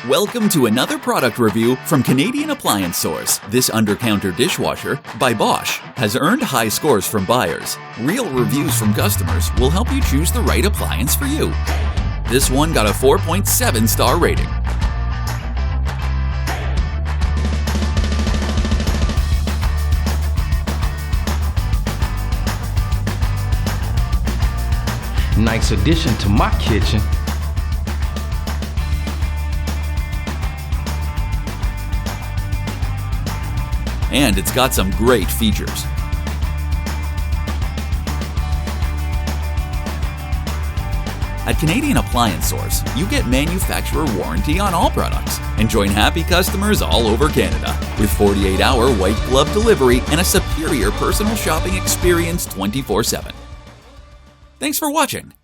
Welcome to another product review from Canadian Appliance Source. This Undercounter Dishwasher by Bosch has earned high scores from buyers. Real reviews from customers will help you choose the right appliance for you. This one got a 4.7 star rating. Nice addition to my kitchen. And it's got some great features. At Canadian Appliance Source, you get manufacturer warranty on all products and join happy customers all over Canada with 48-hour white glove delivery and a superior personal shopping experience 24/7. Thanks for watching.